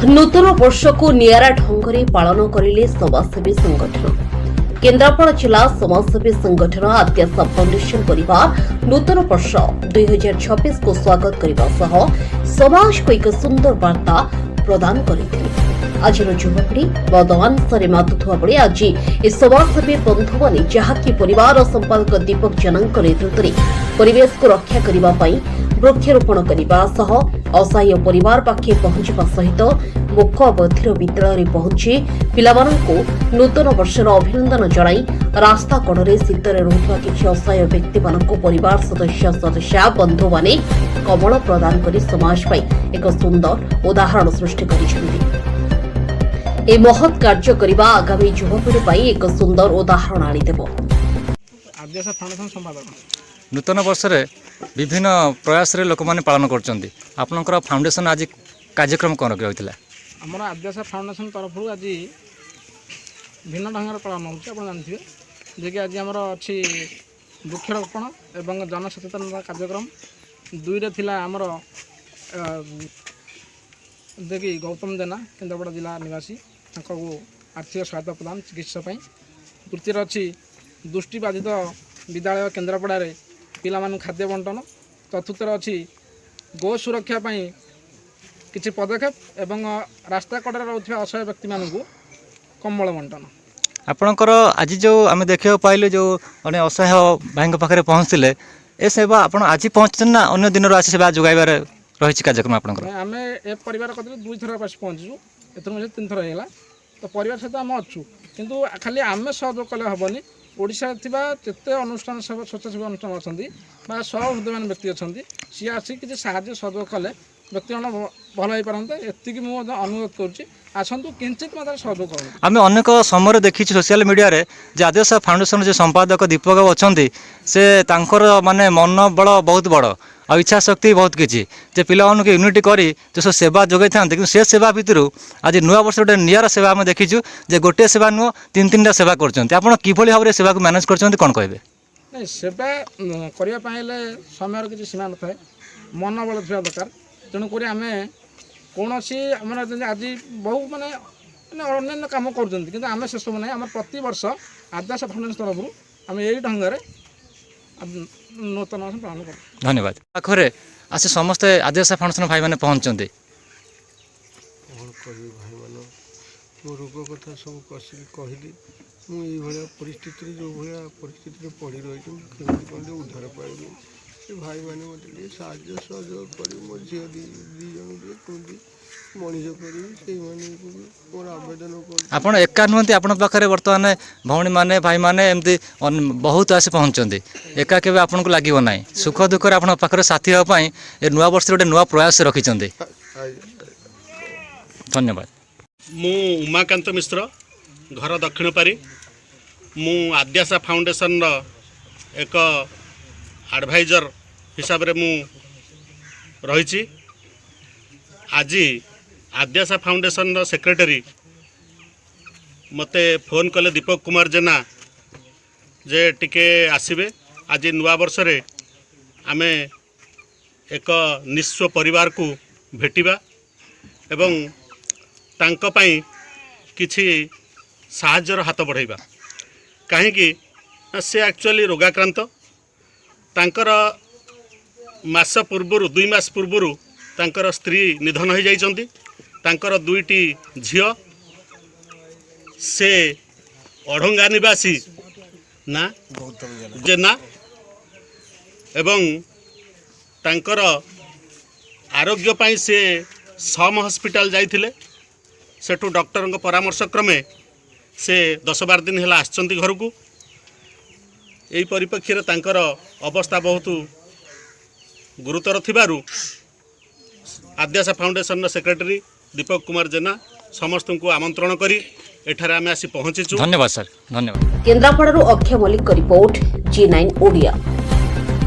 नूतन वर्ष को निरा ढंग से पालन करें समाजसेवी संगठन। केन्द्रापड़ा जिला समाजसेवी संगठन आद्याशा फाउंडेशन परिवार नूतन वर्ष 2026 को स्वागत करने समाज को एक सुंदर वार्ता प्रदान करते। आज युवपीढ़ी बदमांसरे मातुवा बेले आज ए समाजसेवी बंधु मैंने जहाँकि परिवार संपादक दीपक जनक नेतृत्व में परिवेश को रक्षा करने वृक्षारोपण करने असहाय परिवार पाखे पहुंचवा सहित मुख बधिर विद्यालय पहुंची पिलामानंकु नूतन वर्षर अभिनंदन जणाई रास्ता कड़े शीतरे रहुଥିବା किछि असहाय व्यक्ति मानक परिवार सदस्य बंधु माने कमल प्रदान करी समाज पाई एक सुंदर उदाहरण सृष्टि करिसेंति। ए महत् कार्य करबा आगामी युवपीढ़ी पाई एक सुंदर उदाहरण आनिदेबो। आद्याशा फाउंडेशन संपादक नूतन वर्ष रे विभिन्न प्रयास रे लोक माने पालन करचंदी। आपनकर फाउंडेशन आज कार्यक्रम कोन होइतिला? आमर आद्याशा फाउंडेशन तरफ आज भिन्न ढंग पालन होउछ। आप जानथिबे जे कि आज आमर अछि वृक्षारोपण एवं जनसचेतनता कार्यक्रम। दुई रे थिला आमर देखि गौतम जेना केन्द्रापड़ा जिला निवासी तांको आर्थिक सहायता प्रदान चिकित्सा पई। तृतीय अछि दृष्टिबाधित विद्यालय केन्द्रापड़ा रे पिलामान खाद्य बंटन। चतुर्थ अच्छी गो सुरक्षा किसी पदक्षेप एवं रास्ता कड़े रोकवा असहाय व्यक्ति मानक कम्बल बंटन। आपणकर आज जो आम देखा पाइले जो अने असहाय भाई पाखे पहुँचते ए सेवा आप आज पहुँचते ना अन्य दिन आसी सेवा जोगाइबार रही कार्यक्रम? आपंकर आम ए परिवार कदे दुई थर पहुँचू एथर 3 थर होगा तो परिवार सहित आम अच्छू किंतु खाली आम सहयोग कले हेनी ओडिशा जिते अनुष्ठान स्वेच्छासेवी अनुष्ठान अच्छा सहृदयमान व्यक्ति अच्छा सी आसी किसी साहाय्य सहयोग कले व्यक्ति भल हो पारते एति मुझे अनुरोध करुँच आसतु किंचित मात्रा सहयोग कर। आम अनेक समय देखी सोशल मीडिया रे जे आद्याशा फाउंडेशन जो संपादक दीपक अच्छा से तांकर माने मनोबल बहुत बड़ आ इच्छा शक्ति बहुत किसी जे पिला यूनिटी करी जो सब सेवा जोगाई था कि से सेवा भितर आज नुआ वर्ष गोटे निरा सेवा आम देखीचु जे गोटे सेवा नुह 3-3टा सेवा कर किभली भाव में सेवा को मैनेज कर कौन कहे? नहीं सेवा करने समय किसी सीमा न था मनोबल था दरकार। तेणुक आम कौन आम आज बहु माने अन्य कम कर आम से सब ना आम प्रति वर्ष आद्याशा फाउंडेशन तरफ आम यही ढंग से नूतन वर्ष पालन कर। धन्यवाद। पाखरे आसे समस्ते आद्याशा फाउंडेशन भाई मैंने पहुँचते भाई मान मो रोग कथा सब कहली मुझे परिस्थिति जो भाया परिस्थिति पड़ी रही कौन उद्धार पाइबी से भाई मैंने मतलब साहय सहयोग कर मो झी दी जन कमी मनीष करी मोर आवेदन कर। आपण एका नुहति आपण पाखे बर्तमान भौणी माने भाई माने एमती बहुत आसी पहुँचते एका केवे आपन को लागिबो नाही सुख दुख रे आपण पाखे साथी होबा पई ए नुआ वर्ष गोटे नुआ प्रयास रखिचंदी। धन्यवाद। मु उमाकांत मिश्र घर दक्षिण पारी मु आद्याशा फाउंडेशन एक एडवाइजर हिसाब रे मु रही। आज आद्याशा फाउंडेशन सेक्रेटरी मते फोन कले दीपक कुमार जेना जे टिके आसबे आज नुआ वर्ष रे आमे एक निस्व परिवार को भेटिबा एवं तांको पई किछि साहाय्यर हाथ बढ़ाइबा कहीं से एक्चुअली रोगाक्रांत तांकर मास पूर्वर 2 मास पूर्वर तांकर स्त्री निधन हो जाइछंती। तांकर 2टी झियो से अढ़ंगा निवासी ना जेना एवं तांकर आरोग्य पाई से सम हॉस्पिटल जाइथिले सेठू डॉक्टर परामर्श क्रमे से 10-12 दिन है आसचंती घर को। यही परिप्रेक्षी रे तांकर अवस्था बहुत गुरुतर थिबारु आद्याशा फाउंडेशन सेक्रेटरी दीपक कुमार जेना समस्त को आमंत्रण करी एठारे आमे आसी पहुंचीचु। धन्यवाद सर। धन्यवाद। केन्द्रापड़ारू अक्षय मल्लिक रिपोर्ट G9 ओडिया।